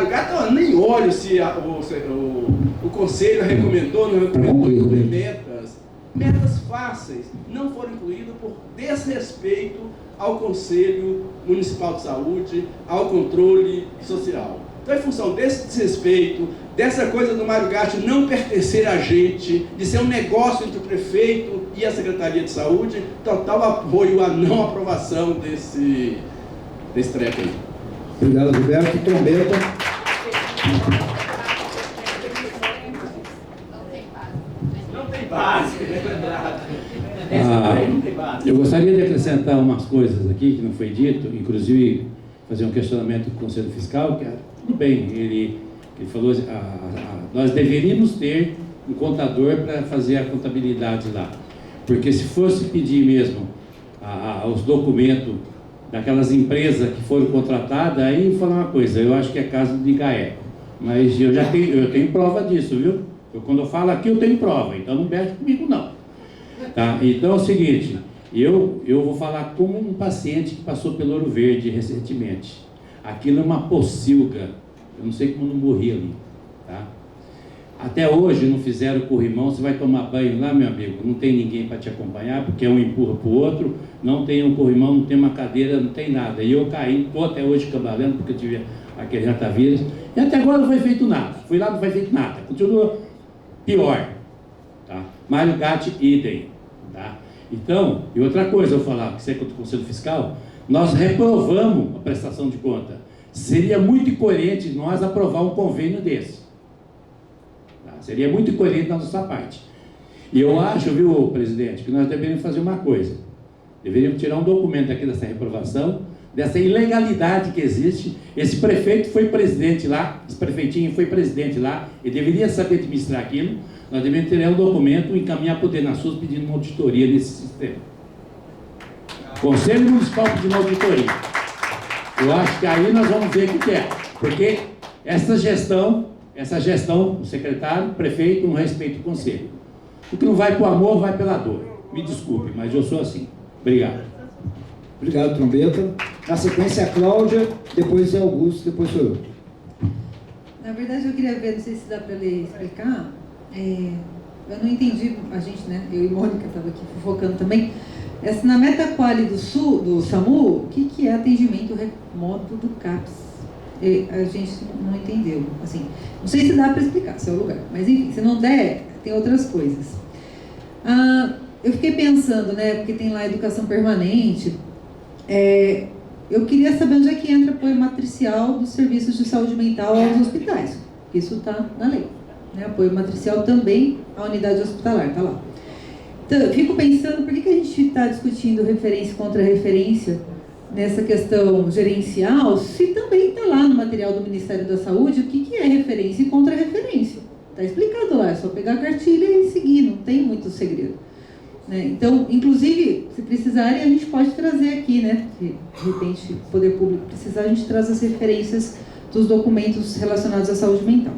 Mário Gato, nem olho se o Conselho recomendou, não recomendou metas fáceis não foram incluídas por desrespeito ao Conselho Municipal de Saúde, ao controle social. Então, em função desse desrespeito, dessa coisa do Mário Gatti não pertencer a gente, de ser um negócio entre o prefeito e a Secretaria de Saúde, total apoio à não aprovação desse treco aí. Obrigado, Gilberto. Trombeta. Não tem base, é verdade. Eu gostaria de acrescentar umas coisas aqui que não foi dito, inclusive fazer um questionamento do Conselho Fiscal, que tudo bem, ele falou, nós deveríamos ter um contador para fazer a contabilidade lá, porque se fosse pedir mesmo os documentos daquelas empresas que foram contratadas, aí eu vou falar uma coisa, eu acho que é caso de GAECO, mas eu tenho prova disso, viu? Quando eu falo aqui eu tenho prova, então não mexe comigo não. Tá? Então é o seguinte, eu vou falar como um paciente que passou pelo Ouro Verde recentemente. Aquilo é uma pocilga, eu não sei como não morri ali. Tá? Até hoje não fizeram corrimão, você vai tomar banho lá, meu amigo, não tem ninguém para te acompanhar, porque um empurra para o outro, não tem um corrimão, não tem uma cadeira, não tem nada. E eu caí, estou até hoje cambaleando, porque eu tive aquele retavírus, e até agora não foi feito nada. Fui lá, não foi feito nada, continua pior. Tá? Mário Gatti, idem. Tá? Então, e outra coisa eu vou falar, que você é contra o Conselho Fiscal, nós reprovamos a prestação de conta. Seria muito incoerente nós aprovar um convênio desse. Tá? Seria muito incoerente da nossa parte. E eu acho, viu, presidente, que nós deveríamos fazer uma coisa. Deveríamos tirar um documento aqui dessa reprovação, dessa ilegalidade que existe. Esse prefeito foi presidente lá, esse prefeitinho foi presidente lá, ele deveria saber administrar aquilo. Nós deveríamos ter um documento e encaminhar para o DENASUS pedindo uma auditoria nesse sistema. Conselho Municipal pedindo uma auditoria. Eu acho que aí nós vamos ver o que é. Porque essa gestão, o secretário, o prefeito, não respeita o conselho. O que não vai para o amor, vai pela dor. Me desculpe, mas eu sou assim. Obrigado. Obrigado, Trombeta. Na sequência, a Cláudia, depois é Augusto, depois sou eu. Na verdade, eu queria ver, não sei se dá para ele explicar. Eu não entendi, a gente, né? Eu e Mônica estava aqui fofocando também. Na meta quali do SAMU, o que é atendimento remoto do CAPS? A gente não entendeu. Assim, não sei se dá para explicar, se é o lugar. Mas enfim, se não der, tem outras coisas. Eu fiquei pensando, né? Porque tem lá educação permanente. Eu queria saber onde é que entra apoio matricial dos serviços de saúde mental aos hospitais. Isso está na lei. Né? Apoio matricial também à unidade hospitalar, está lá. Então, eu fico pensando, por que a gente está discutindo referência contra referência nessa questão gerencial, se também está lá no material do Ministério da Saúde o que é referência e contra referência. Está explicado lá, é só pegar a cartilha e seguir, não tem muito segredo. Né? Então, inclusive, se precisarem, a gente pode trazer aqui, né? Se de repente o poder público precisar, a gente traz as referências dos documentos relacionados à saúde mental.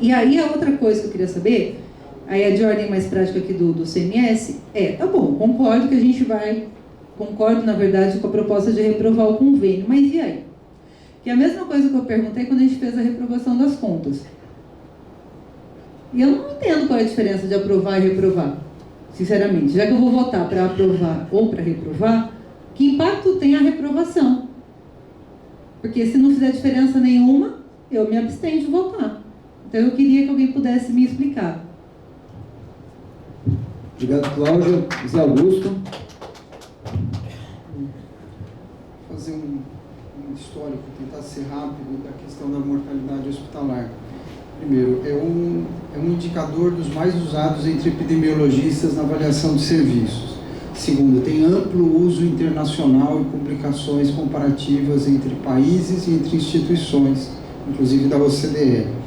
E aí, a outra coisa que eu queria saber, aí é de ordem mais prática aqui do CMS, tá bom, concordo, na verdade, com a proposta de reprovar o convênio, mas e aí? Que é a mesma coisa que eu perguntei quando a gente fez a reprovação das contas. E eu não entendo qual é a diferença de aprovar e reprovar, sinceramente. Já que eu vou votar para aprovar ou para reprovar, que impacto tem a reprovação? Porque se não fizer diferença nenhuma, eu me abstenho de votar. Então eu queria que alguém pudesse me explicar. Obrigado, Cláudia. Zé Augusto. Vou fazer um histórico, tentar ser rápido da questão da mortalidade hospitalar. Primeiro, é um indicador dos mais usados entre epidemiologistas na avaliação de serviços. Segundo, tem amplo uso internacional e publicações comparativas entre países e entre instituições, inclusive da OCDE.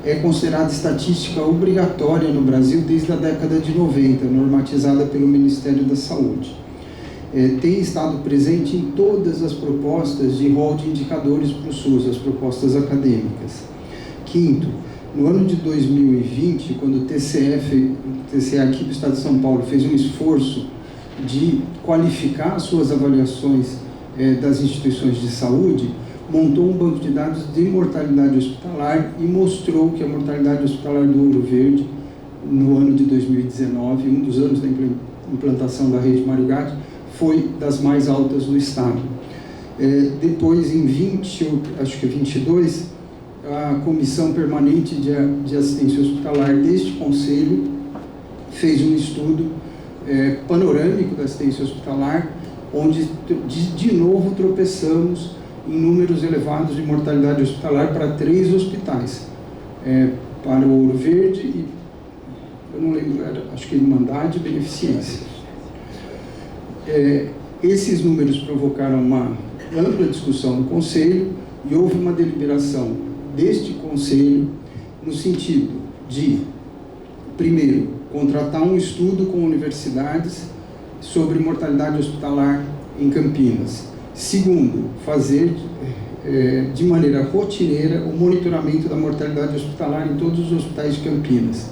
É considerada estatística obrigatória no Brasil desde a década de 90, normatizada pelo Ministério da Saúde. Tem estado presente em todas as propostas de rol de indicadores para o SUS, as propostas acadêmicas. Quinto, no ano de 2020, quando o TCE aqui do Estado de São Paulo fez um esforço de qualificar as suas avaliações das instituições de saúde, montou um banco de dados de mortalidade hospitalar e mostrou que a mortalidade hospitalar do Ouro Verde, no ano de 2019, um dos anos da implantação da rede Mário Gatti, foi das mais altas do estado. Depois, em 22, a Comissão Permanente de Assistência Hospitalar deste Conselho fez um estudo panorâmico da assistência hospitalar, onde de novo tropeçamos em números elevados de mortalidade hospitalar para 3 hospitais, para o Ouro Verde e, eu não lembro, acho que Irmandade e Beneficência. Esses números provocaram uma ampla discussão no Conselho e houve uma deliberação deste Conselho no sentido de, primeiro, contratar um estudo com universidades sobre mortalidade hospitalar em Campinas. Segundo, fazer de maneira rotineira o monitoramento da mortalidade hospitalar em todos os hospitais de Campinas.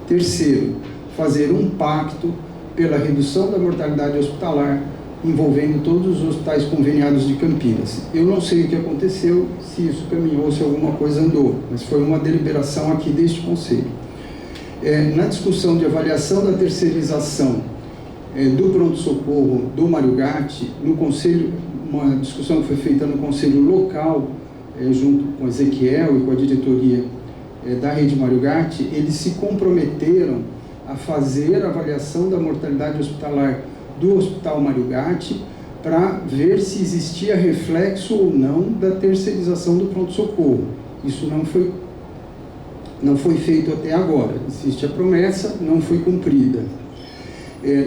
Terceiro, fazer um pacto pela redução da mortalidade hospitalar envolvendo todos os hospitais conveniados de Campinas. Eu não sei o que aconteceu, se isso caminhou, se alguma coisa andou, mas foi uma deliberação aqui deste Conselho. Na discussão de avaliação da terceirização do pronto-socorro do Mário Gatti, no Conselho, uma discussão que foi feita no Conselho Local, junto com Ezequiel e com a diretoria da rede Mário Gatti, eles se comprometeram a fazer a avaliação da mortalidade hospitalar do Hospital Mário Gatti para ver se existia reflexo ou não da terceirização do pronto-socorro. Isso não foi feito até agora. Existe a promessa, não foi cumprida.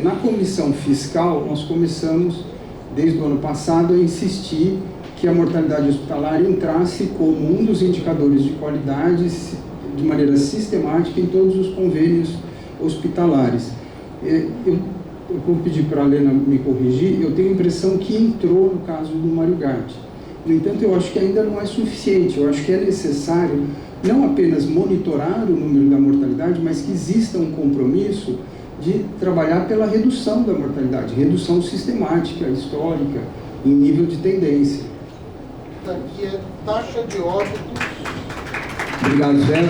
Na comissão fiscal, nós começamos, desde o ano passado, a insistir que a mortalidade hospitalar entrasse como um dos indicadores de qualidade de maneira sistemática em todos os convênios hospitalares. Eu vou pedir para a Lena me corrigir, eu tenho a impressão que entrou no caso do Mário Gatti. No entanto, eu acho que ainda não é suficiente, eu acho que é necessário não apenas monitorar o número da mortalidade, mas que exista um compromisso de trabalhar pela redução da mortalidade, redução sistemática, histórica, em nível de tendência. Aqui é taxa de óbitos. Obrigado, Zé.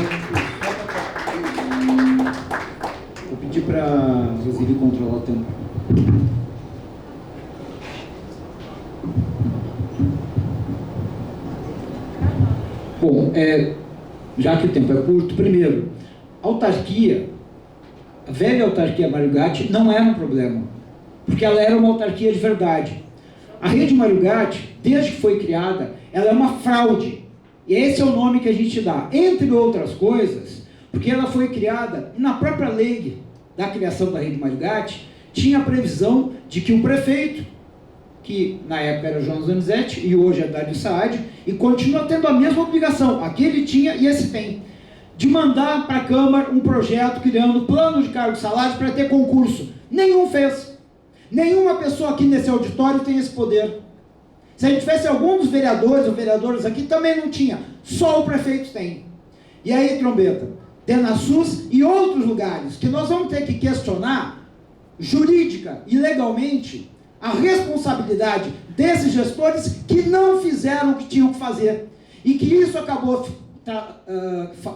Vou pedir para a Roseli controlar o tempo. Bom, já que o tempo é curto, primeiro, autarquia, a velha autarquia Mário Gatti não era um problema, porque ela era uma autarquia de verdade. A rede Mário Gatti, desde que foi criada, ela é uma fraude, e esse é o nome que a gente dá, entre outras coisas, porque ela foi criada, na própria lei da criação da rede Mário Gatti, tinha a previsão de que o prefeito, que na época era Jonas Donizete e hoje é Dário Saad, e continua tendo a mesma obrigação, aqui ele tinha e esse tem, de mandar para a Câmara um projeto criando plano de cargos e salários para ter concurso. Nenhum fez. Nenhuma pessoa aqui nesse auditório tem esse poder. Se a gente tivesse algum dos vereadores ou vereadoras aqui, também não tinha. Só o prefeito tem. E aí, Trombeta, Denasus e outros lugares que nós vamos ter que questionar jurídica e legalmente a responsabilidade desses gestores que não fizeram o que tinham que fazer. E que isso acabou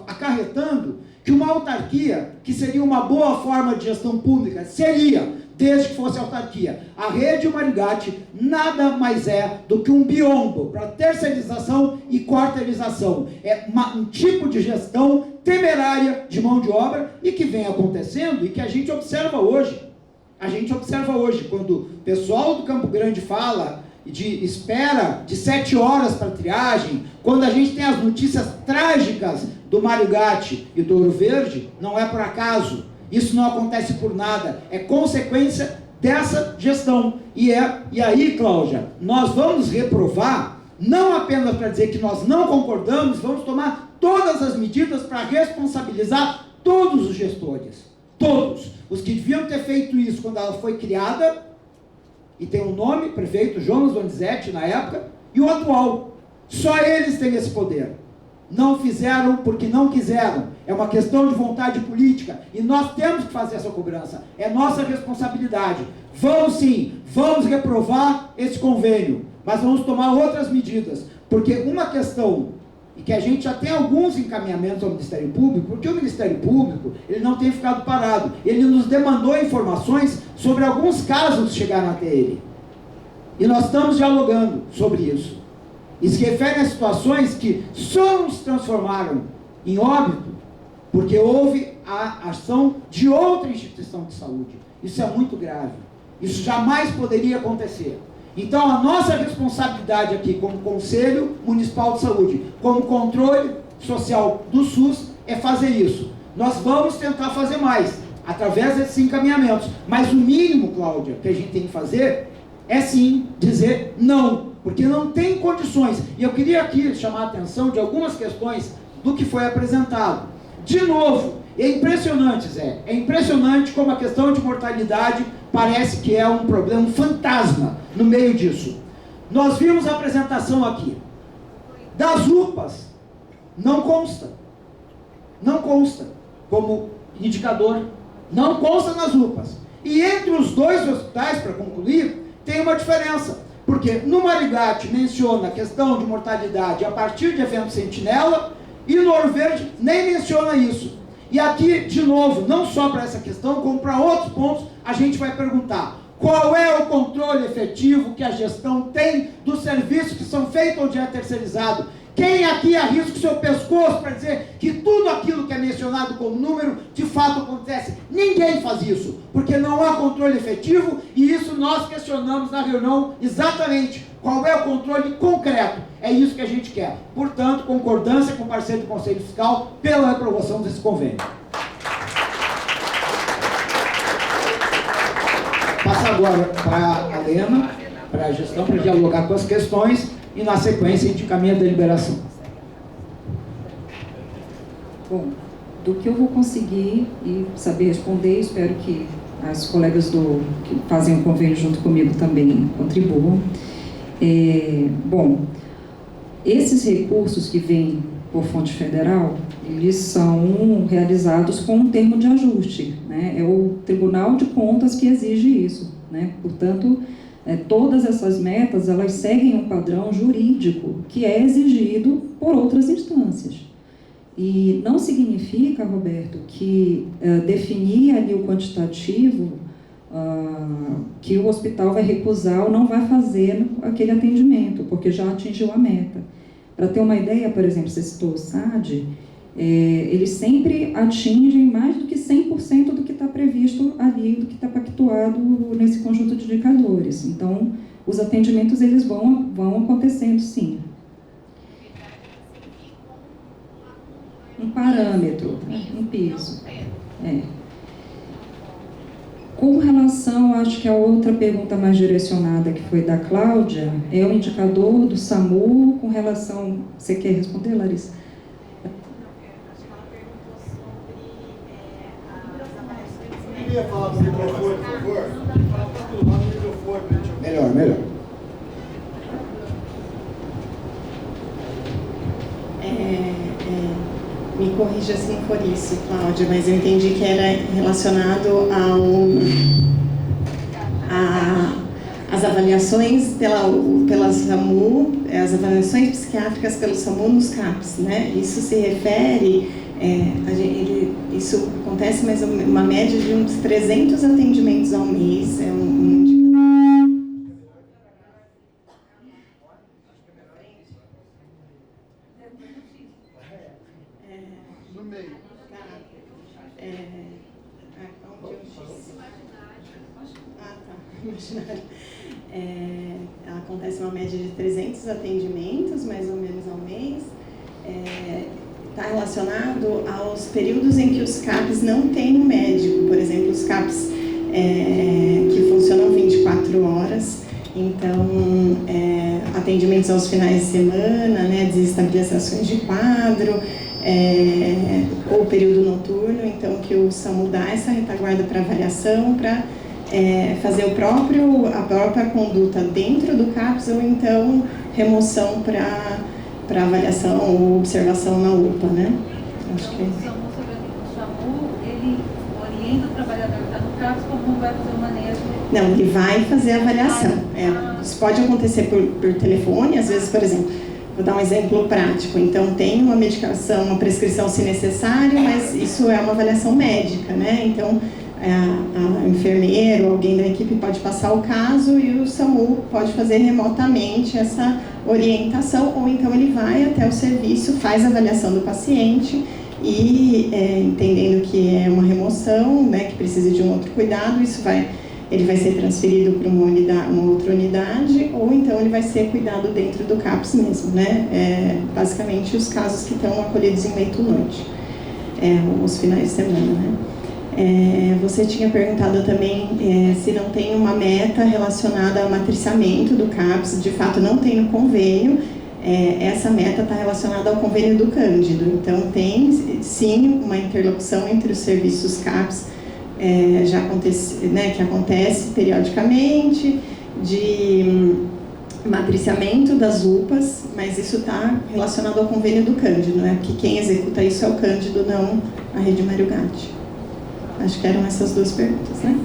acarretando que uma autarquia, que seria uma boa forma de gestão pública, seria, desde que fosse autarquia, a rede Mário Gatti nada mais é do que um biombo para terceirização e quarteirização. É um tipo de gestão temerária de mão de obra e que vem acontecendo e que a gente observa hoje. A gente observa hoje, quando o pessoal do Campo Grande fala de espera de 7 horas para triagem, quando a gente tem as notícias trágicas do Mário Gatti e do Ouro Verde, não é por acaso, isso não acontece por nada, é consequência dessa gestão. E aí, Cláudia, nós vamos reprovar, não apenas para dizer que nós não concordamos, vamos tomar todas as medidas para responsabilizar todos os gestores, todos, os que deviam ter feito isso quando ela foi criada, e tem um nome, prefeito Jonas Donizete na época, e o atual. Só eles têm esse poder. Não fizeram porque não quiseram. É uma questão de vontade política. E nós temos que fazer essa cobrança. É nossa responsabilidade. Vamos sim, vamos reprovar esse convênio. Mas vamos tomar outras medidas. Porque uma questão, e que a gente já tem alguns encaminhamentos ao Ministério Público, porque o Ministério Público, ele não tem ficado parado, ele nos demandou informações sobre alguns casos que chegaram até ele. E nós estamos dialogando sobre isso. E se refere a situações que só nos transformaram em óbito, porque houve a ação de outra instituição de saúde. Isso é muito grave. Isso jamais poderia acontecer. Então, a nossa responsabilidade aqui, como Conselho Municipal de Saúde, como controle social do SUS, é fazer isso. Nós vamos tentar fazer mais, através desses encaminhamentos. Mas o mínimo, Cláudia, que a gente tem que fazer é sim dizer não, porque não tem condições. E eu queria aqui chamar a atenção de algumas questões do que foi apresentado. De novo, é impressionante, Zé, é impressionante como a questão de mortalidade parece que é um problema, um fantasma no meio disso. Nós vimos a apresentação aqui. Das UPAs, não consta como indicador, não consta nas UPAs. E entre os dois hospitais, para concluir, tem uma diferença, porque no Marigate menciona a questão de mortalidade a partir de evento sentinela, e no Ouro Verde nem menciona isso. E aqui, de novo, não só para essa questão, como para outros pontos, a gente vai perguntar: qual é o controle efetivo que a gestão tem dos serviços que são feitos onde é terceirizado? Quem aqui arrisca o seu pescoço para dizer que tudo aquilo que é mencionado como número, de fato acontece? Ninguém faz isso, porque não há controle efetivo, e isso nós questionamos na reunião exatamente. Qual é o controle concreto? É isso que a gente quer. Portanto, concordância com o parceiro do Conselho Fiscal pela aprovação desse convênio. Passa agora para a Lena, para a gestão, para dialogar com as questões, e na sequência a gente encaminha a deliberação. Bom, do que eu vou conseguir e saber responder, espero que as colegas que fazem o convênio junto comigo também contribuam. Bom, esses recursos que vêm por fonte federal, eles são realizados com um termo de ajuste, né? É o Tribunal de Contas que exige isso, né? Portanto, todas essas metas, elas seguem um padrão jurídico que é exigido por outras instâncias. E não significa, Roberto, que definir ali o quantitativo que o hospital vai recusar ou não vai fazer aquele atendimento, porque já atingiu a meta. Para ter uma ideia, por exemplo, você citou o SAD, eles sempre atingem mais do que 100% do que está previsto ali, do que está pactuado nesse conjunto de indicadores. Então, os atendimentos eles vão acontecendo, sim. Um parâmetro, um piso. Com relação, acho que a outra pergunta mais direcionada que foi da Cláudia, é o indicador do SAMU com relação... Você quer responder, Larissa? Eu queria falar no microfone, por favor. Fala no microfone. Melhor. Me corrija se não for isso, Cláudia, mas eu entendi que era relacionado às avaliações pela SAMU, as avaliações psiquiátricas pelo SAMU nos CAPs, né? Isso se refere, isso acontece mais uma média de uns 300 atendimentos ao mês, é um indicador. No meio. Imaginário. Acontece uma média de 300 atendimentos, mais ou menos, ao mês. Está relacionado aos períodos em que os CAPs não têm um médico. Por exemplo, os CAPs que funcionam 24 horas. Então, atendimentos aos finais de semana, né, desestabilizações de quadro, ou período noturno. Então, que o SAMU dá essa retaguarda para avaliação, para fazer a própria conduta dentro do CAPS, ou então remoção para avaliação ou observação na UPA, né? Acho que... O SAMU, ele orienta o trabalhador que está no CAPS como vai fazer o manejo? Não, ele vai fazer a avaliação. Isso pode acontecer por telefone, às vezes, por exemplo, Vou dar um exemplo prático. Então, tem uma medicação, uma prescrição se necessário, mas isso é uma avaliação médica, né? Então, a enfermeiro, alguém da equipe pode passar o caso e o SAMU pode fazer remotamente essa orientação, ou então ele vai até o serviço, faz a avaliação do paciente e, entendendo que é uma remoção, né, que precisa de um outro cuidado, ele vai ser transferido para uma outra unidade, ou então ele vai ser cuidado dentro do CAPS mesmo, né? Basicamente os casos que estão acolhidos em leito-noite, os finais de semana, né? Você tinha perguntado também se não tem uma meta relacionada ao matriciamento do CAPS. De fato, não tem no convênio. Essa meta está relacionada ao convênio do Cândido. Então, tem sim uma interlocução entre os serviços CAPS, que acontece periodicamente, de matriciamento das UPAs, mas isso está relacionado ao convênio do Cândido, né? Porque quem executa isso é o Cândido, não a Rede Mário Gatti. Acho que eram essas duas perguntas, né?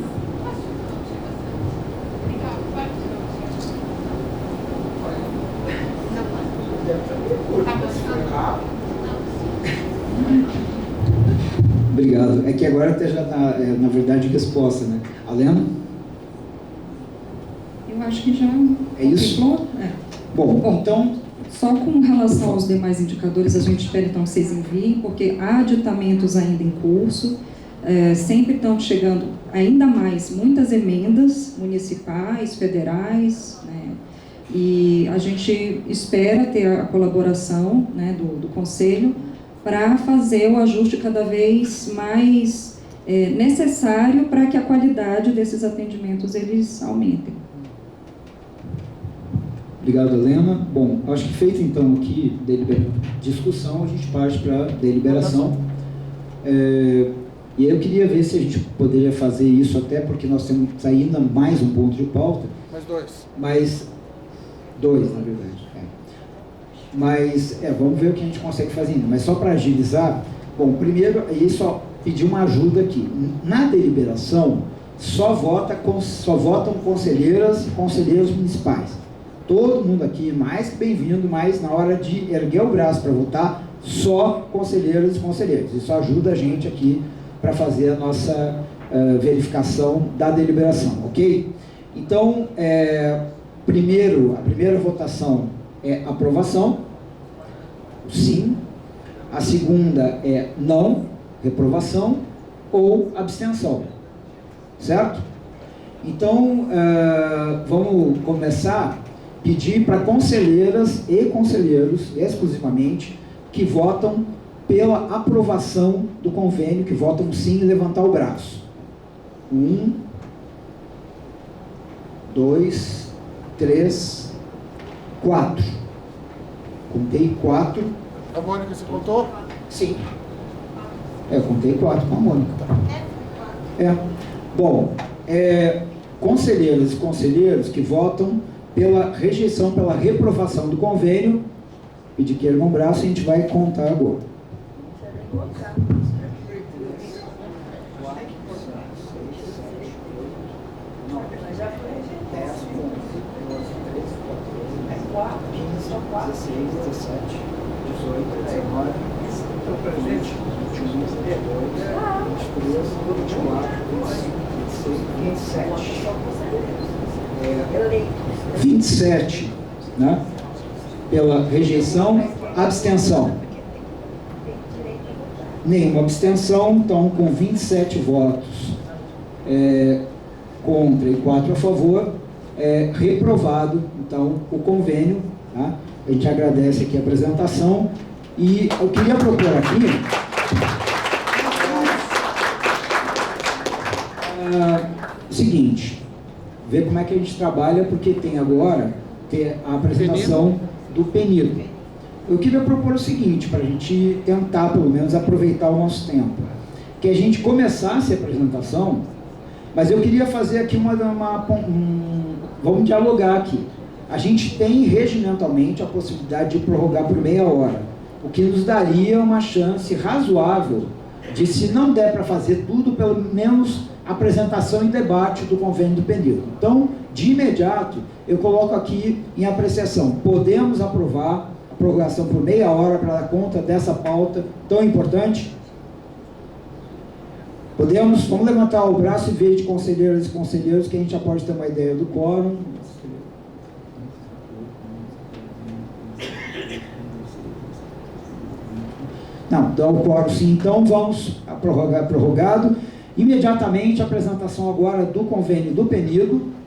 Obrigado. É que agora até já está, na verdade, resposta, né? Alena? Eu acho que já é isso? Bom, então... Só com relação aos demais indicadores, a gente espera então que vocês enviem, porque há aditamentos ainda em curso. Sempre estão chegando ainda mais muitas emendas municipais, federais, né? E a gente espera ter a colaboração, né, do Conselho para fazer o ajuste cada vez mais necessário para que a qualidade desses atendimentos eles aumentem. Obrigado, Helena. Bom, acho que feito então aqui discussão, a gente parte para deliberação. E aí eu queria ver se a gente poderia fazer isso, até porque nós temos ainda mais um ponto de pauta. Mais dois, na verdade. Mas, vamos ver o que a gente consegue fazer ainda. Mas só para agilizar, bom, primeiro, aí só pedir uma ajuda aqui. Na deliberação, só votam conselheiras e conselheiros municipais. Todo mundo aqui, mais que bem-vindo, mas na hora de erguer o braço para votar, só conselheiras e conselheiros. Isso ajuda a gente aqui para fazer a nossa verificação da deliberação, ok? Então, a primeira votação é aprovação, sim. A segunda é não, reprovação ou abstenção, certo? Então, vamos começar a pedir para conselheiras e conselheiros, exclusivamente, que votam pela aprovação do convênio, que votam sim e levantar o braço. 1, 2, 3, 4. Contei 4. A Mônica, você contou? Sim. Eu contei 4 com a Mônica. Bom, conselheiras e conselheiros que votam pela rejeição, pela reprovação do convênio, pedir que ergam o braço e a gente vai contar agora. É 27, né? Pela rejeição, abstenção. Nenhuma abstenção, então com 27 votos contra e 4 a favor, reprovado então o convênio, tá? A gente agradece aqui a apresentação e eu queria propor aqui o seguinte, ver como é que a gente trabalha, porque tem agora a apresentação do PENIDO. Eu queria propor o seguinte, para a gente tentar, pelo menos, aproveitar o nosso tempo. Que a gente começasse a apresentação, mas eu queria fazer aqui vamos dialogar aqui. A gente tem, regimentalmente, a possibilidade de prorrogar por meia hora, o que nos daria uma chance razoável de, se não der para fazer tudo, pelo menos apresentação e debate do convênio do PENIDO. Então, de imediato, eu coloco aqui em apreciação. Podemos aprovar prorrogação por meia hora para dar conta dessa pauta tão importante? Vamos levantar o braço e ver de conselheiras e conselheiros, que a gente já pode ter uma ideia do quórum. Não, dá o quórum sim, então vamos prorrogado. Imediatamente a apresentação agora do convênio do PENIDO.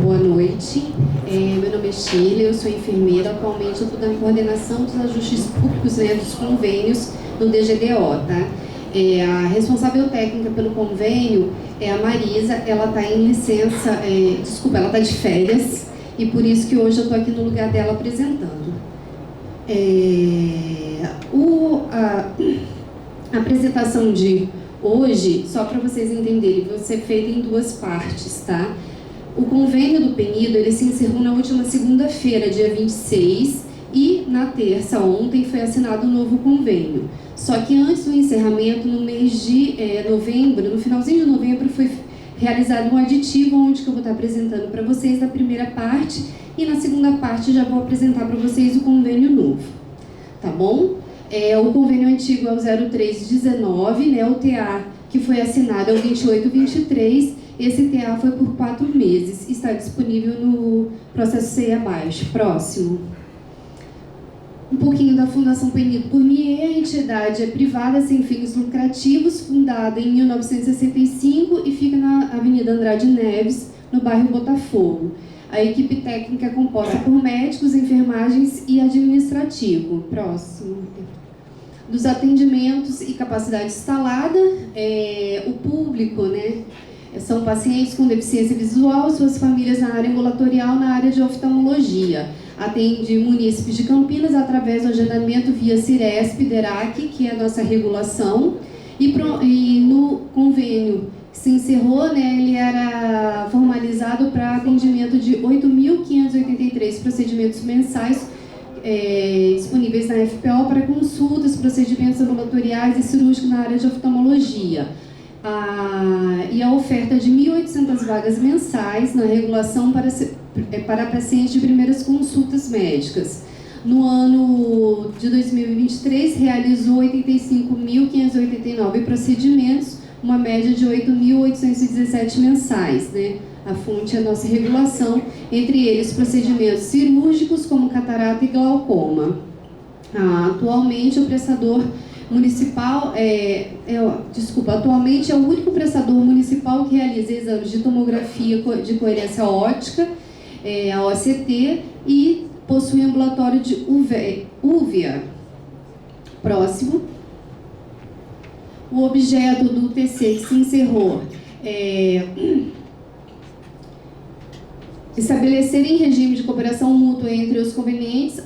Boa noite, meu nome é Sheila, eu sou enfermeira, atualmente eu estou na coordenação dos ajustes públicos, né, dos convênios no DGDO, tá? A responsável técnica pelo convênio é a Marisa, ela está em licença, ela está de férias, e por isso que hoje eu estou aqui no lugar dela apresentando. A apresentação de hoje, só para vocês entenderem, vai ser feita em duas partes, tá? O convênio do PENIDO, ele se encerrou na última segunda-feira, dia 26, e na terça, ontem, foi assinado um novo convênio. Só que antes do encerramento, no mês de novembro, no finalzinho de novembro, foi realizado um aditivo, onde que eu vou estar apresentando para vocês na primeira parte, e na segunda parte já vou apresentar para vocês o convênio novo, tá bom? O convênio antigo é o 0319, né, o TA que foi assinado é o 2823, esse TA foi por 4 meses, está disponível no processo CEI abaixo. Próximo. Um pouquinho da Fundação PENIDO por mim, a entidade é privada sem fins lucrativos, fundada em 1965 e fica na Avenida Andrade Neves, no bairro Botafogo. A equipe técnica é composta por médicos, enfermagens e administrativo. Próximo. Dos atendimentos e capacidade instalada, o público, né? São pacientes com deficiência visual, suas famílias na área ambulatorial, na área de oftalmologia. Atende munícipes de Campinas através do agendamento via Ciresp, DERAC, que é a nossa regulação. E no convênio que se encerrou, né, ele era formalizado para atendimento de 8.583 procedimentos mensais disponíveis na FPO para consultas, procedimentos ambulatoriais e cirúrgicos na área de oftalmologia. E a oferta de 1.800 vagas mensais na regulação para pacientes de primeiras consultas médicas. No ano de 2023, realizou 85.589 procedimentos, uma média de 8.817 mensais, né? A fonte é a nossa regulação, entre eles procedimentos cirúrgicos como catarata e glaucoma. Atualmente o prestador municipal atualmente é o único prestador municipal que realiza exames de tomografia de coerência óptica, a OCT, e possui ambulatório de UVEA. Próximo. O objeto do TC que se encerrou estabelecer em regime de cooperação mútua entre os convenientes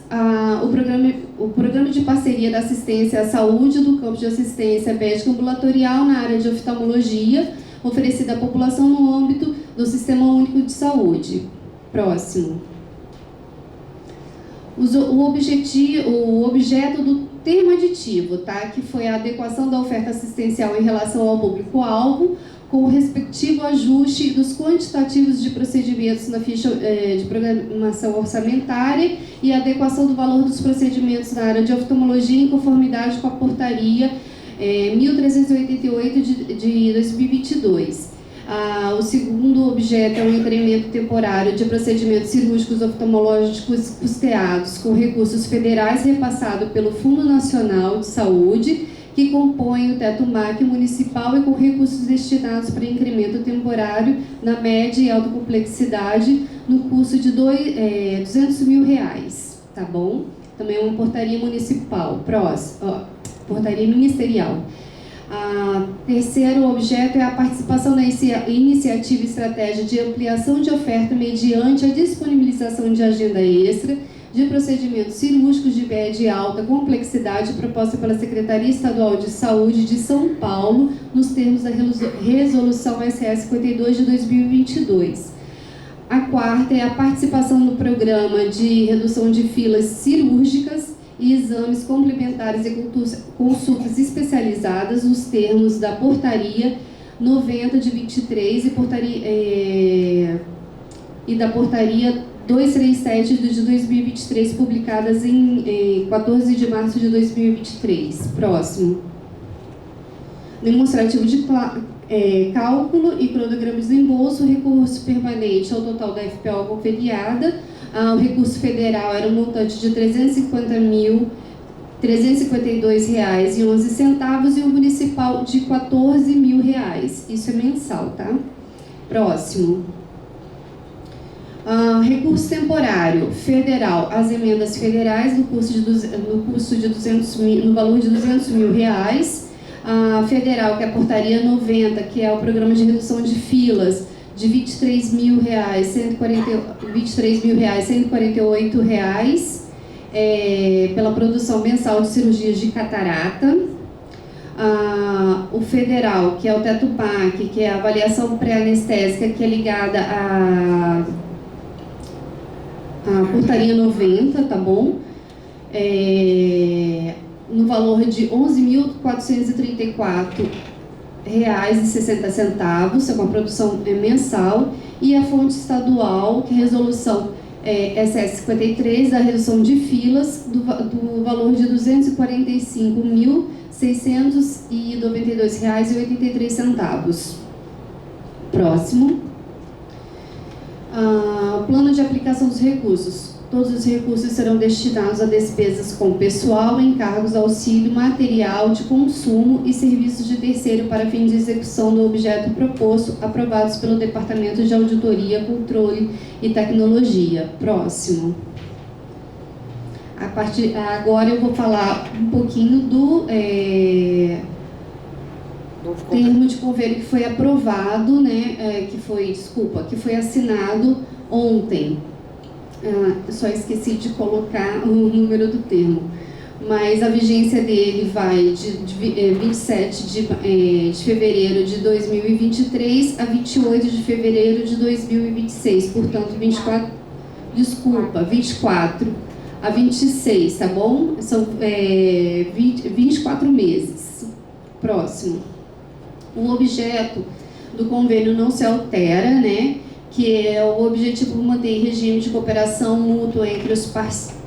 o programa de parceria da assistência à saúde do campo de assistência médica ambulatorial na área de oftalmologia, oferecida à população no âmbito do Sistema Único de Saúde. Próximo. O objeto do termo aditivo, tá? Que foi a adequação da oferta assistencial em relação ao público-alvo, com o respectivo ajuste dos quantitativos de procedimentos na ficha de programação orçamentária e a adequação do valor dos procedimentos na área de oftalmologia em conformidade com a portaria 1388 de 2022. O segundo objeto é um incremento temporário de procedimentos cirúrgicos oftalmológicos custeados com recursos federais repassado pelo Fundo Nacional de Saúde, que compõe o teto MAC municipal e com recursos destinados para incremento temporário na média e alta complexidade no custo de R$200 mil, tá bom? Também é uma portaria municipal, portaria ministerial. Terceiro objeto é a participação na iniciativa e estratégia de ampliação de oferta mediante a disponibilização de agenda extra de procedimentos cirúrgicos de média e alta complexidade proposta pela Secretaria Estadual de Saúde de São Paulo, nos termos da Resolução SS 52 de 2022. A quarta é a participação no programa de redução de filas cirúrgicas e exames complementares e consultas especializadas nos termos da Portaria 90 de 23 e da Portaria 237 de 2023, publicadas em 14 de março de 2023. Próximo. Demonstrativo de cálculo e cronograma de desembolso, recurso permanente ao total da FPO conferiada. O recurso federal era um montante de R$ 352,11 e o municipal de R$ 14.000. Isso é mensal, tá? Próximo. Recurso temporário federal, as emendas federais no valor de R$ 200.000. Federal, que é a Portaria 90, que é o programa de redução de filas, de R$ 23.148 pela produção mensal de cirurgias de catarata. O federal, que é o Tetupac, que é a avaliação pré-anestésica, que é ligada à Portaria 90, tá bom? No valor de R$ 11.434,60, é uma produção mensal, e a fonte estadual, que é a resolução SS 53, da redução de filas, do valor de R$ 245.692,83. Próximo. Plano de aplicação dos recursos. Todos os recursos serão destinados a despesas com pessoal, encargos, auxílio, material de consumo e serviços de terceiro para fins de execução do objeto proposto, aprovados pelo Departamento de Auditoria, Controle e Tecnologia. Próximo. Agora eu vou falar um pouquinho do termo de convênio que foi aprovado, né, que foi assinado ontem. Só esqueci de colocar o número do termo, mas a vigência dele vai de 27 de fevereiro de 2023 a 28 de fevereiro de 2026, portanto 24 a 26, tá bom? São 24 meses. Próximo. O objeto do convênio não se altera, né? Que é o objetivo de manter regime de cooperação mútua entre os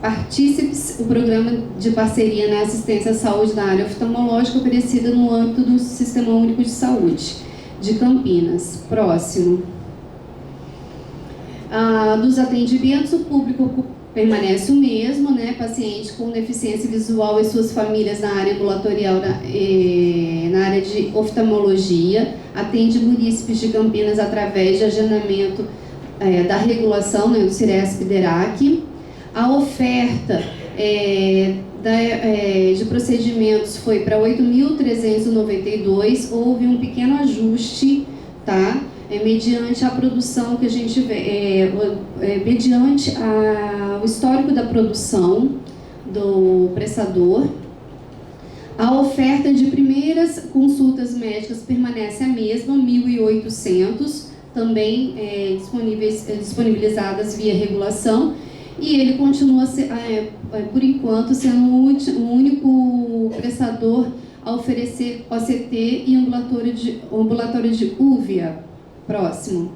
partícipes, o programa de parceria na assistência à saúde na área oftalmológica oferecida no âmbito do Sistema Único de Saúde de Campinas. Próximo. Dos atendimentos, o público permanece o mesmo, né? Paciente com deficiência visual e suas famílias na área ambulatorial, na área de oftalmologia, atende munícipes de Campinas através de agendamento da regulação, né, do Ciresp-DERAC. A oferta de procedimentos foi para 8.392, houve um pequeno ajuste, tá? Mediante a produção que a gente vê, mediante o histórico da produção do prestador. A oferta de primeiras consultas médicas permanece a mesma, 1.800, também disponibilizadas via regulação, e ele continua, por enquanto, sendo o único prestador a oferecer OCT e ambulatório de UVIA. Próximo.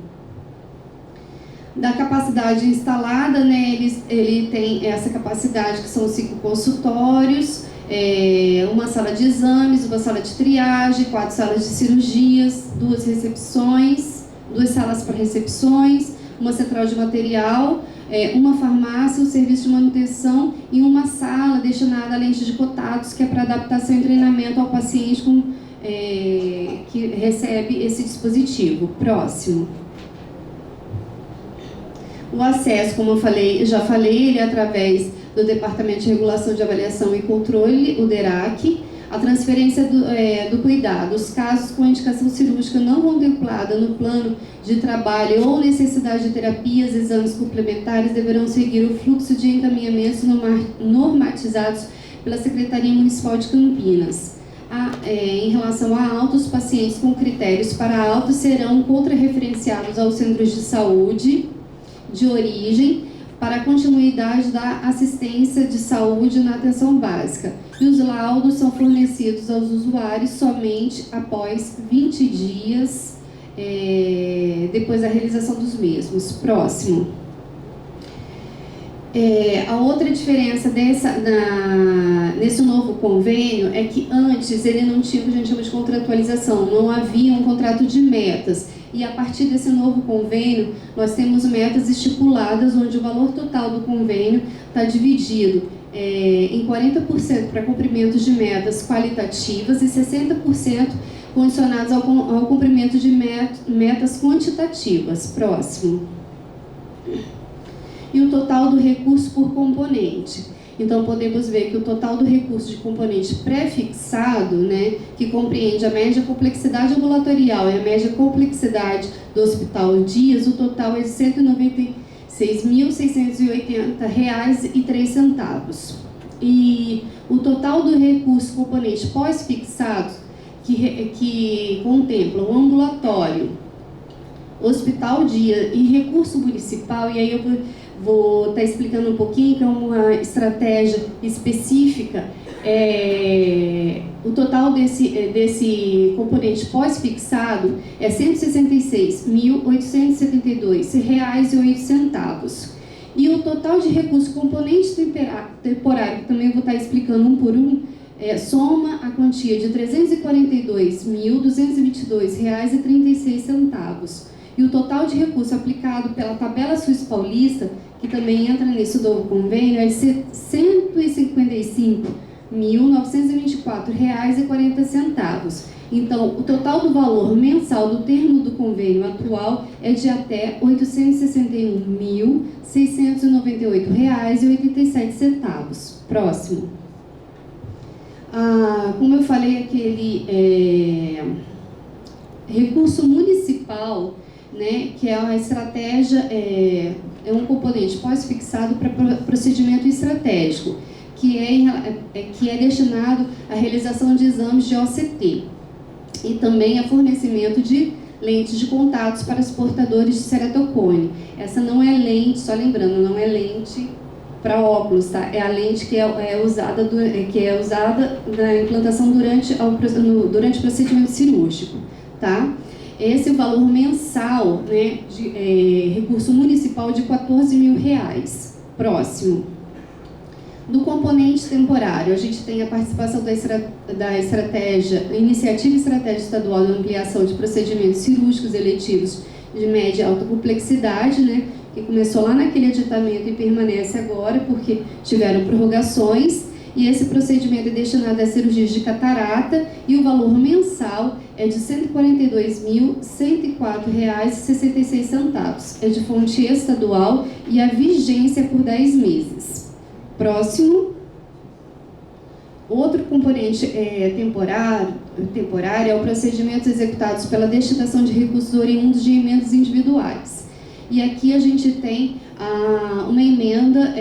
Da capacidade instalada, né, ele tem essa capacidade que são 5 consultórios, uma sala de exames, uma sala de triagem, 4 salas de cirurgias, 2 recepções, 2 salas para recepções, uma central de material, uma farmácia, um serviço de manutenção e uma sala destinada a lentes de contatos, que é para adaptação e treinamento ao paciente que recebe esse dispositivo. Próximo. O acesso, como eu já falei, ele é através do Departamento de Regulação de Avaliação e Controle, o DERAC. a transferência do cuidado. Os casos com indicação cirúrgica não contemplada no plano de trabalho ou necessidade de terapias, exames complementares deverão seguir o fluxo de encaminhamentos normatizados pela Secretaria Municipal de Campinas. Em relação a alta, os pacientes com critérios para alta serão contrarreferenciados aos centros de saúde de origem para a continuidade da assistência de saúde na atenção básica. E os laudos são fornecidos aos usuários somente após 20 dias depois da realização dos mesmos. Próximo. A outra diferença nesse novo convênio é que antes ele não tinha o que a gente chama de contratualização, não havia um contrato de metas. E a partir desse novo convênio, nós temos metas estipuladas, onde o valor total do convênio está dividido em 40% para cumprimentos de metas qualitativas e 60% condicionados ao cumprimento de metas quantitativas. Próximo. E o total do recurso por componente. Então, podemos ver que o total do recurso de componente pré-fixado, né, que compreende a média complexidade ambulatorial e a média complexidade do hospital dias, o total é de R$ 196.680,03. E o total do recurso componente pós-fixado, que contempla o ambulatório, hospital dia e recurso municipal, e aí eu vou estar explicando um pouquinho, que é uma estratégia específica. O total desse componente pós-fixado é R$ 166.872,08. E o total de recurso componente temporário, que também vou estar explicando um por um, soma a quantia de R$ 342.222,36. E o total de recurso aplicado pela tabela SUS paulista, que também entra nesse novo convênio, é de R$ 155.924,40. Então, o total do valor mensal do termo do convênio atual é de até R$ 861.698,87. Próximo. Como eu falei, aquele recurso municipal, né, que é uma estratégia, é um componente pós-fixado para procedimento estratégico, que é destinado à realização de exames de OCT e também a fornecimento de lentes de contatos para os portadores de ceratocone. Essa não é lente, só lembrando, não é lente para óculos, tá? É a lente que é usada na implantação durante o procedimento cirúrgico, tá? Esse é o valor mensal, né, de recurso municipal de R$ 14.000. Próximo. Do componente temporário, a gente tem a participação da Iniciativa Estratégia Estadual de Ampliação de Procedimentos Cirúrgicos Eletivos de Média e Alta Complexidade, né, que começou lá naquele aditamento e permanece agora, porque tiveram prorrogações. E esse procedimento é destinado a cirurgias de catarata e o valor mensal é de R$ 142.104,66. É de fonte estadual e a vigência é por 10 meses. Próximo. Outro componente temporário é o procedimento executados pela destinação de recursos oriundos de emendas individuais. E aqui a gente tem uma emenda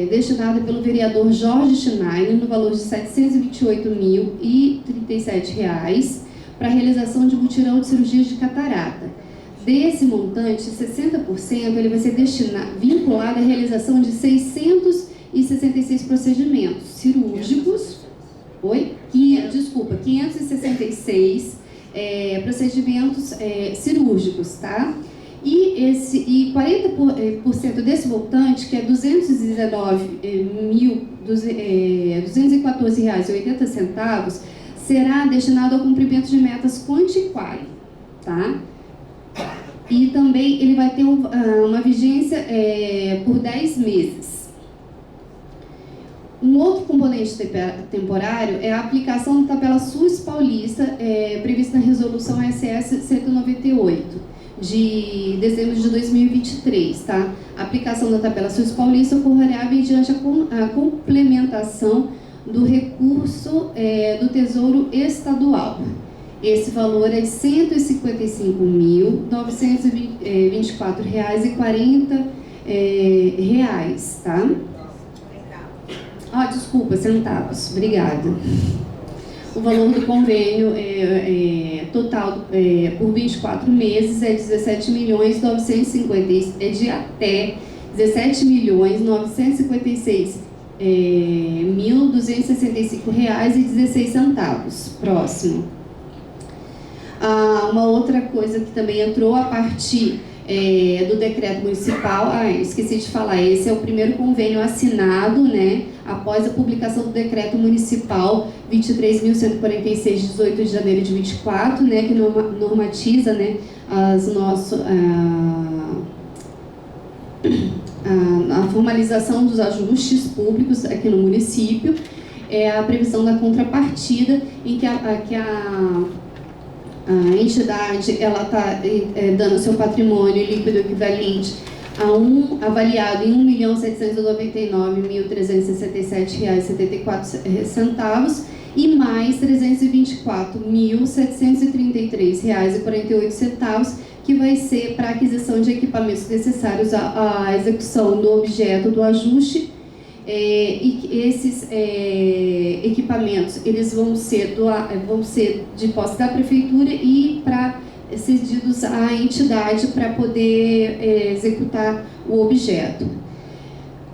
destinada pelo vereador Jorge Schneider, no valor de R$ 728.037, para a realização de mutirão de cirurgias de catarata. Desse montante, 60% ele vai ser vinculado à realização de 666 procedimentos cirúrgicos. 566 procedimentos cirúrgicos, tá? E 40% desse montante, que é R$ 214,80, será destinado ao cumprimento de metas quanti-quali, tá? E também ele vai ter uma vigência por 10 meses. Um outro componente temporário é a aplicação da tabela SUS paulista, prevista na resolução SS 198. De dezembro de 2023, tá? A aplicação da tabela SUS paulista ocorrerá mediante a complementação do recurso do Tesouro Estadual. Esse valor é de R$ 155.924,40, tá? Desculpa, centavos. Obrigada. O valor do convênio total por 24 meses é de até R$ 17.956.265,16. Próximo. Uma outra coisa que também entrou a partir do decreto municipal, esqueci de falar, esse é o primeiro convênio assinado, né, após a publicação do decreto municipal 23.146, de 18 de janeiro de 24, né, que normatiza, né, a formalização dos ajustes públicos aqui no município, a previsão da contrapartida em que a entidade ela está dando seu patrimônio líquido equivalente avaliado em R$ 1.799.367,74 e mais R$ 324.733,48, que vai ser para a aquisição de equipamentos necessários à execução do objeto do ajuste. E esses equipamentos eles vão ser de posse da prefeitura e cedidos à entidade para poder executar o objeto.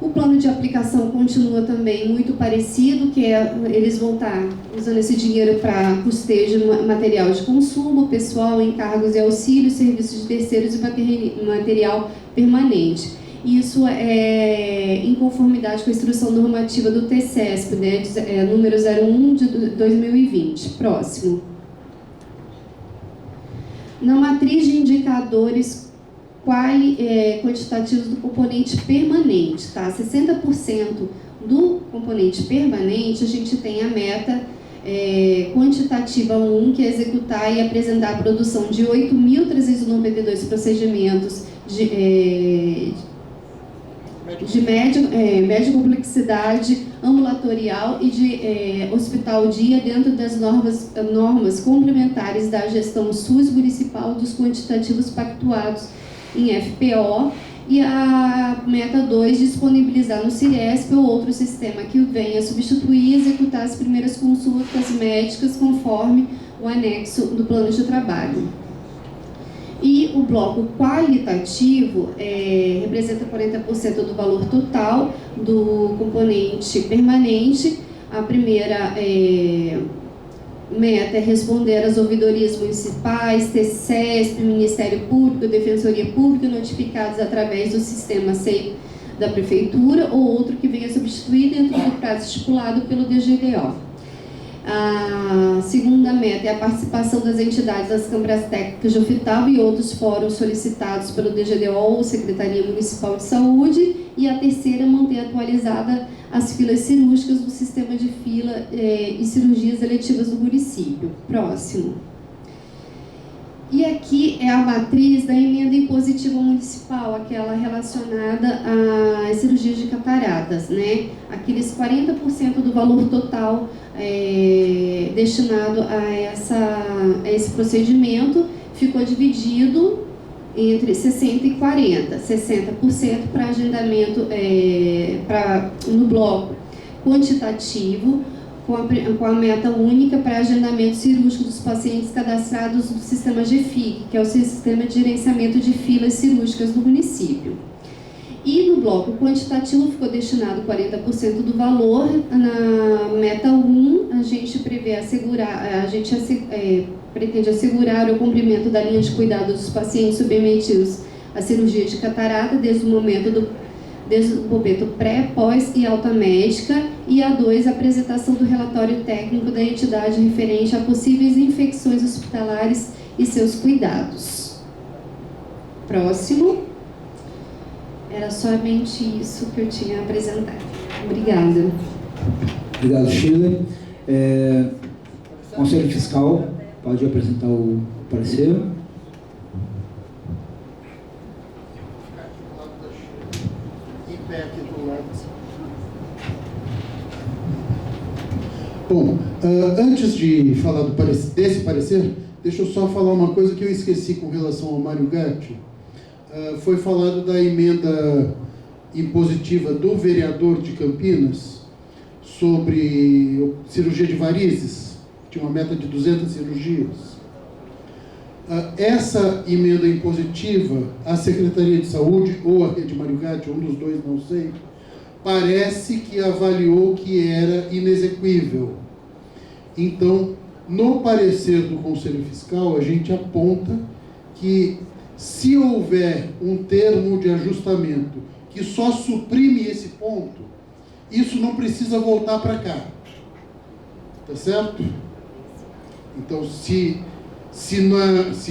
O plano de aplicação continua também muito parecido, que eles vão estar usando esse dinheiro para custeio de material de consumo, pessoal, encargos e auxílios, serviços de terceiros e material permanente. Isso é em conformidade com a instrução normativa do TCESP, né, número 01 de 2020. Próximo. Na matriz de indicadores quantitativos do componente permanente, tá? 60% do componente permanente, a gente tem a meta quantitativa 1, que é executar e apresentar a produção de 8.392 procedimentos de média complexidade ambulatorial e de hospital-dia dentro das normas complementares da gestão SUS municipal dos quantitativos pactuados em FPO, e a meta 2, disponibilizar no CIRESP ou outro sistema que venha substituir e executar as primeiras consultas médicas conforme o anexo do plano de trabalho. E o bloco qualitativo representa 40% do valor total do componente permanente. A primeira meta é responder às ouvidorias municipais, TCESP, Ministério Público, Defensoria Pública, notificados através do sistema SEI da Prefeitura ou outro que venha substituir dentro do prazo estipulado pelo DGDO. A segunda meta é a participação das entidades das câmaras técnicas de oftalmo e outros fóruns solicitados pelo DGDO ou Secretaria Municipal de Saúde. E a terceira, manter atualizada as filas cirúrgicas do sistema de fila e cirurgias eletivas do município. Próximo. E aqui é a matriz da emenda impositiva municipal, aquela relacionada às cirurgias de cataratas, né? Aqueles 40% do valor total destinado a esse procedimento ficou dividido entre 60 e 40, 60% para agendamento no bloco quantitativo, com a meta única para agendamento cirúrgico dos pacientes cadastrados no sistema GFIC, que é o Sistema de Gerenciamento de Filas Cirúrgicas do município. E no bloco quantitativo ficou destinado 40% do valor. Na meta 1, a gente pretende assegurar o cumprimento da linha de cuidado dos pacientes submetidos à cirurgia de catarata desde o momento pré, pós e alta médica. E a 2, a apresentação do relatório técnico da entidade referente a possíveis infecções hospitalares e seus cuidados. Próximo. Era somente isso que eu tinha a apresentar. Obrigada. Obrigado, Sheila. Conselho Fiscal, pode apresentar o parecer. Em pé aqui do lado. Bom, antes de falar desse parecer, deixa eu só falar uma coisa que eu esqueci com relação ao Mário Gatti. Foi falado da emenda impositiva do vereador de Campinas sobre cirurgia de varizes, tinha uma meta de 200 cirurgias. Essa emenda impositiva, a Secretaria de Saúde ou a Rede Mário Gatti, um dos dois, não sei, parece que avaliou que era inexequível. Então, no parecer do Conselho Fiscal, a gente aponta que, se houver um termo de ajustamento que só suprime esse ponto, isso não precisa voltar para cá. Tá certo? Então, se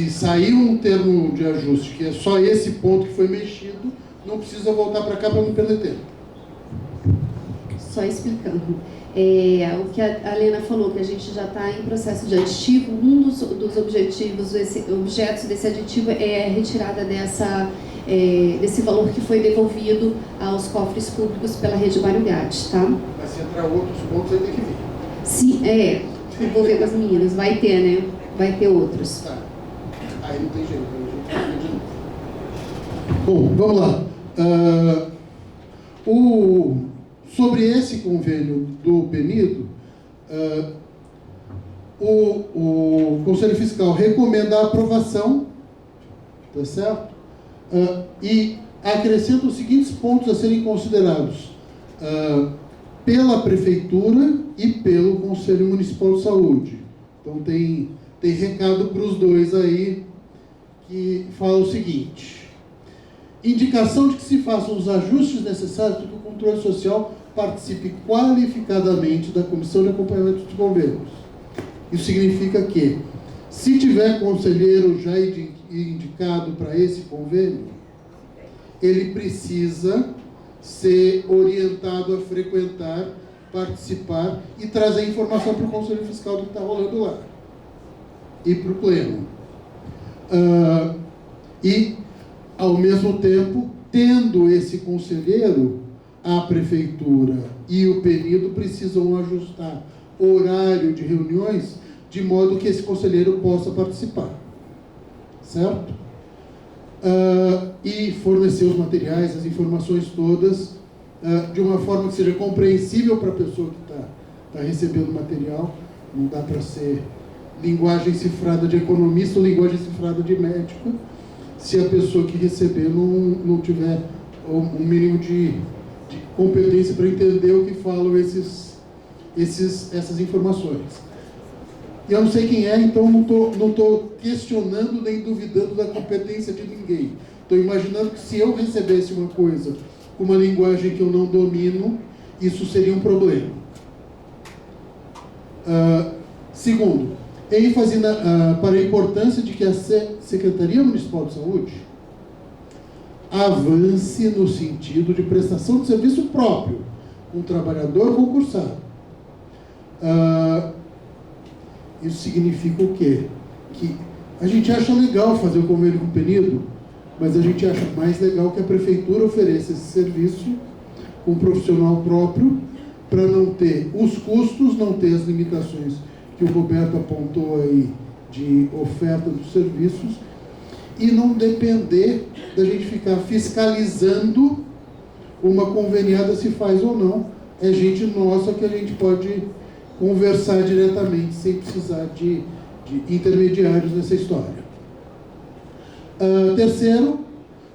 sair um termo de ajuste, que é só esse ponto que foi mexido, não precisa voltar para cá para não perder tempo. Só explicando. O que a Lena falou, que a gente já está em processo de aditivo, um dos objetivos, objetos desse aditivo é a retirada desse valor que foi devolvido aos cofres públicos pela Rede Mário Gatti, tá? Mas se entrar outros pontos, aí tem que vir. Sim, vou ver com as meninas, vai ter, né? Vai ter outros. Tá. Aí não tem jeito, Bom, vamos lá. Sobre esse convênio do PENIDO, o Conselho Fiscal recomenda a aprovação, tá certo? E acrescenta os seguintes pontos a serem considerados pela Prefeitura e pelo Conselho Municipal de Saúde. Então tem recado para os dois aí, que fala o seguinte: indicação de que se façam os ajustes necessários para que o controle social participe qualificadamente da comissão de acompanhamento dos convênios. Isso significa que, se tiver conselheiro já indicado para esse convênio, ele precisa ser orientado a frequentar, participar e trazer informação para o Conselho Fiscal do que está rolando lá e para o Pleno. E, ao mesmo tempo, tendo esse conselheiro, a Prefeitura e o PENIDO precisam ajustar o horário de reuniões de modo que esse conselheiro possa participar, certo? E fornecer os materiais, as informações todas, de uma forma que seja compreensível para a pessoa que está recebendo o material. Não dá para ser linguagem cifrada de economista ou linguagem cifrada de médico, se a pessoa que receber não tiver um mínimo de competência para entender o que falam essas informações. E eu não sei quem é, então não estou questionando nem duvidando da competência de ninguém. Estou imaginando que, se eu recebesse uma coisa com uma linguagem que eu não domino, isso seria um problema. Segundo, ênfase para a importância de que a Secretaria Municipal de Saúde avance no sentido de prestação de serviço próprio, um trabalhador concursado. Isso significa o quê? Que a gente acha legal fazer o convênio com o PENIDO, mas a gente acha mais legal que a Prefeitura ofereça esse serviço com um profissional próprio, para não ter os custos, não ter as limitações que o Roberto apontou aí de oferta dos serviços, e não depender da gente ficar fiscalizando uma conveniada se faz ou não. É gente nossa que a gente pode conversar diretamente, sem precisar de intermediários nessa história. Terceiro,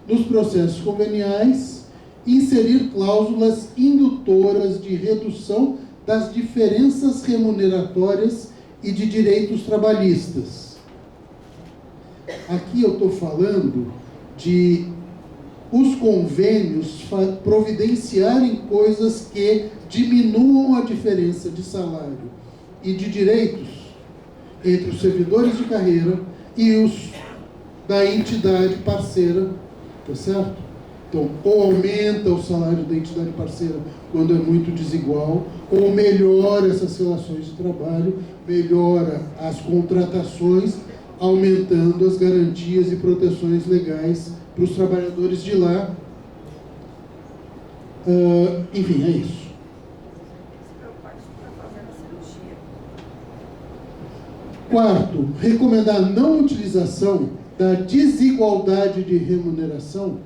nos processos conveniais, inserir cláusulas indutoras de redução das diferenças remuneratórias e de direitos trabalhistas. Aqui eu estou falando de os convênios providenciarem coisas que diminuam a diferença de salário e de direitos entre os servidores de carreira e os da entidade parceira, tá certo? Então, ou aumenta o salário da entidade parceira quando é muito desigual, ou melhora essas relações de trabalho, melhora as contratações, aumentando as garantias e proteções legais para os trabalhadores de lá. Enfim, é isso. Quarto, recomendar a não utilização da desigualdade de remuneração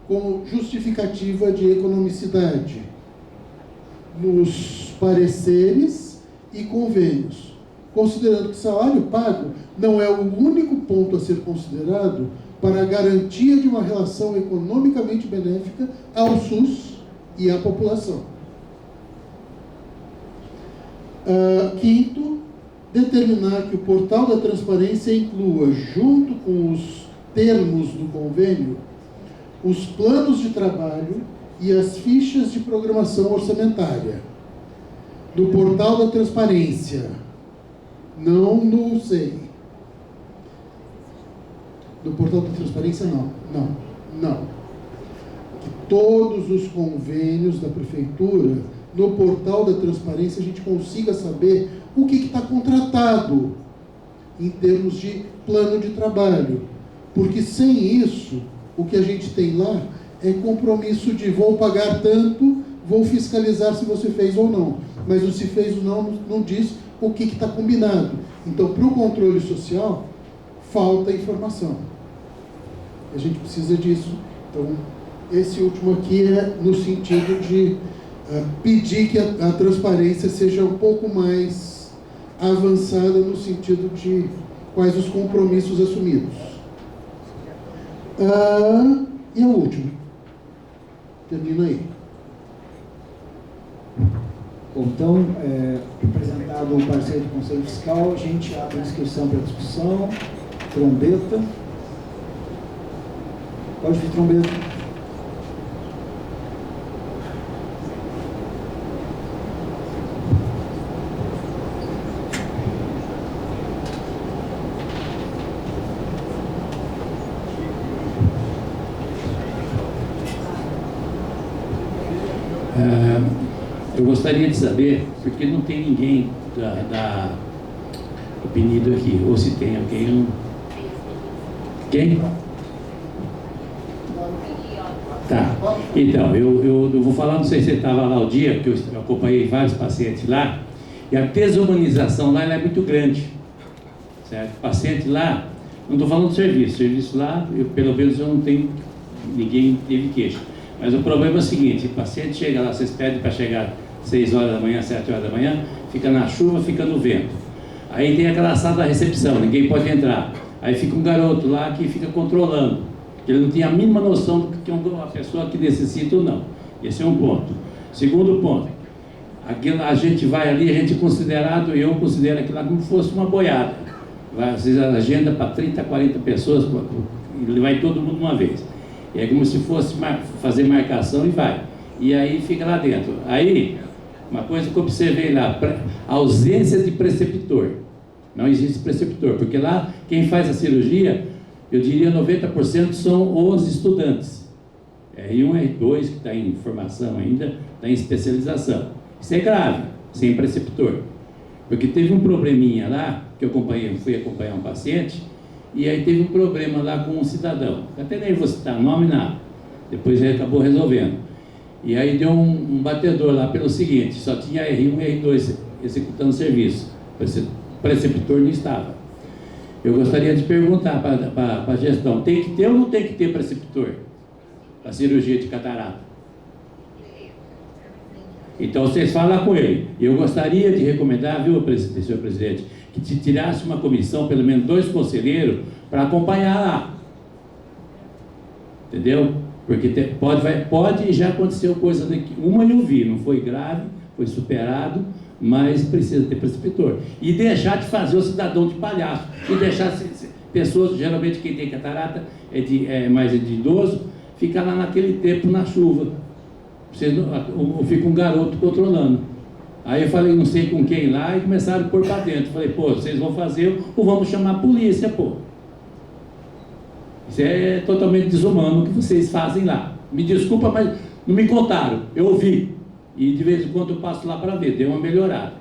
como justificativa de economicidade nos pareceres e convênios, considerando que salário pago não é o único ponto a ser considerado para a garantia de uma relação economicamente benéfica ao SUS e à população. Quinto, determinar que o portal da transparência inclua, junto com os termos do convênio, os planos de trabalho e as fichas de programação orçamentária do portal da transparência, não no SEI. Do portal da transparência, não. Que todos os convênios da prefeitura, no portal da transparência, a gente consiga saber o que está contratado em termos de plano de trabalho. Porque sem isso, o que a gente tem lá é compromisso de vou pagar tanto, vou fiscalizar se você fez ou não. Mas o se fez ou não diz o que está combinado. Então, para o controle social, falta informação. A gente precisa disso. Então, esse último aqui é no sentido de pedir que a transparência seja um pouco mais avançada no sentido de quais os compromissos assumidos. E a última. Termina aí. Bom, então, apresentado o parceiro do Conselho Fiscal, a gente abre a inscrição para discussão. Trombeta. Pode vir, trombeta. Eu gostaria de saber, porque não tem ninguém da PNID aqui, ou se tem alguém. Quem? Tá. Então, eu vou falar, não sei se você estava lá o dia, porque eu acompanhei vários pacientes lá, e a desumanização lá ela é muito grande. Certo? Paciente lá, não estou falando do serviço lá, pelo menos eu não tenho, ninguém teve queixa. Mas o problema é o seguinte: o paciente chega lá, vocês pedem para chegar 6 horas da manhã, 7 horas da manhã, fica na chuva, fica no vento. Aí tem aquela sala da recepção, ninguém pode entrar. Aí fica um garoto lá que fica controlando. Ele não tem a mínima noção do que é uma pessoa que necessita ou não. Esse é um ponto. Segundo ponto, a gente vai ali, a gente é considerado, eu considero aquilo lá como se fosse uma boiada. Às vezes a agenda para 30, 40 pessoas, e vai todo mundo uma vez. É como se fosse fazer marcação e vai. E aí fica lá dentro. Aí, uma coisa que eu observei lá, ausência de preceptor. Não existe preceptor, porque lá quem faz a cirurgia, eu diria 90% são os estudantes. R1, R2, que está em formação ainda, está em especialização. Isso é grave, sem preceptor. Porque teve um probleminha lá, que eu fui acompanhar um paciente, e aí teve um problema lá com um cidadão. Até nem vou citar nome, nada. Depois ele acabou resolvendo. E aí deu um batedor lá pelo seguinte: só tinha R1 e R2 executando serviço. Preceptor não estava. Eu gostaria de perguntar para a gestão: tem que ter ou não tem que ter preceptor para cirurgia de catarata? Então vocês falam com ele. Eu gostaria de recomendar, viu, senhor presidente, que te tirasse uma comissão, pelo menos 2 conselheiros, para acompanhar lá. Entendeu? Porque pode já aconteceu coisa daqui. Uma eu vi, não foi grave, foi superado, mas precisa ter preceptor. E deixar de fazer o cidadão de palhaço. E deixar pessoas, geralmente quem tem catarata é mais de idoso, fica lá naquele tempo na chuva. Fica um garoto controlando. Aí eu falei, não sei com quem lá, e começaram a pôr para dentro. Falei, pô, vocês vão fazer ou vamos chamar a polícia, pô. Isso é totalmente desumano o que vocês fazem lá. Me desculpa, mas não me contaram. Eu ouvi. E de vez em quando eu passo lá para ver. Deu uma melhorada.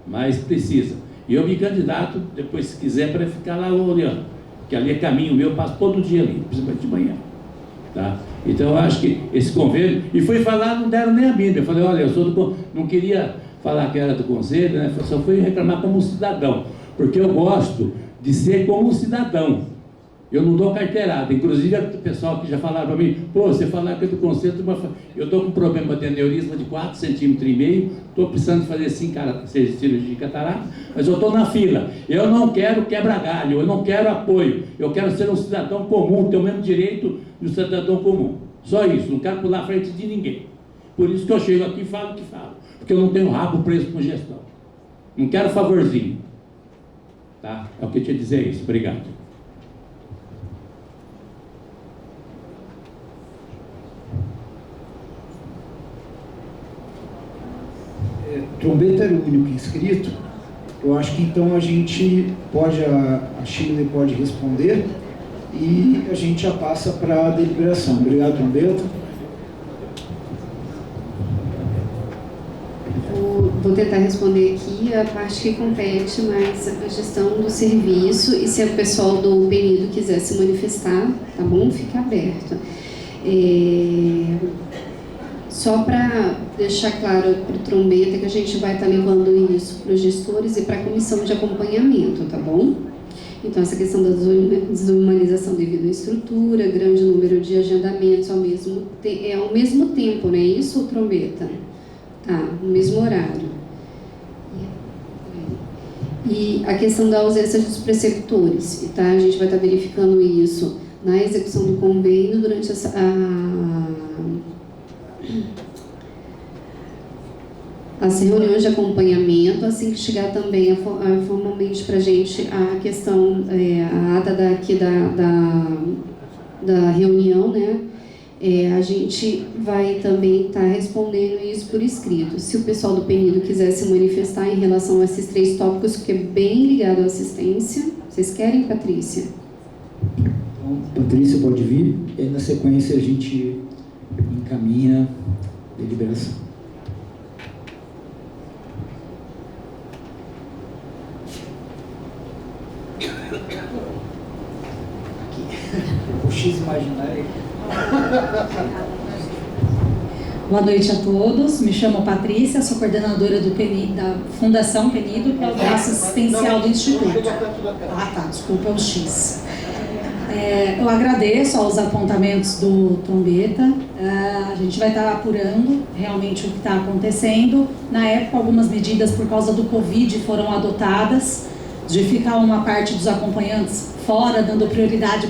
Mas precisa. E eu me candidato, depois se quiser, para ficar lá olhando. Porque ali é caminho meu, eu passo todo dia ali, principalmente de manhã. Tá? Então eu acho que esse convênio... E fui falar, não deram nem a mínima. Eu falei, olha, eu sou do... Não queria falar que era do conselho, né? Só fui reclamar como um cidadão. porque eu gosto de ser como um cidadão. Eu não dou carteirada. Inclusive, o pessoal que já falaram para mim, pô, você falar que é do conceito, eu estou com um problema de aneurisma de 4,5 cm, estou precisando de fazer 5 cirurgia de catarata, mas eu estou na fila. Eu não quero quebra-galho, eu não quero apoio, eu quero ser um cidadão comum, ter o mesmo direito do cidadão comum. Só isso, não quero pular à frente de ninguém. Por isso que eu chego aqui e falo o que falo, porque eu não tenho rabo preso com gestão. Não quero favorzinho. Tá? É o que eu tinha a dizer isso. Obrigado. Trombeta era o único inscrito. Eu acho que então a gente pode, a Shirley pode responder e a gente já passa para a deliberação. Obrigado, Trombeta. Vou tentar responder aqui a parte que compete, mas a gestão do serviço, e se o pessoal do PNIDO quiser se manifestar, tá bom? Fica aberto. Só para deixar claro para o Trombeta que a gente vai estar levando isso para os gestores e para a comissão de acompanhamento, tá bom? Então, essa questão da desumanização devido à estrutura, grande número de agendamentos ao mesmo tempo, não é isso, Trombeta? Tá, no mesmo horário. E a questão da ausência dos preceptores, tá? A gente vai estar verificando isso na execução do convênio durante as reuniões de acompanhamento, assim que chegar também formalmente para a gente a questão, a ata da reunião, né? A gente vai também estar respondendo isso por escrito. Se o pessoal do PNIDO quiser se manifestar em relação a esses 3 tópicos, que é bem ligado à assistência. Vocês querem, Patrícia? Então, Patrícia pode vir, e na sequência a gente encaminha a deliberação. O X imaginário. Boa noite a todos, me chamo Patrícia, sou coordenadora da Fundação PNIDO, que é o braço assistencial do Instituto. Ah, tá, desculpa, é o X. Eu agradeço aos apontamentos do Trombeta, a gente vai estar apurando realmente o que está acontecendo. Na época, algumas medidas por causa do Covid foram adotadas, de ficar uma parte dos acompanhantes fora, dando prioridade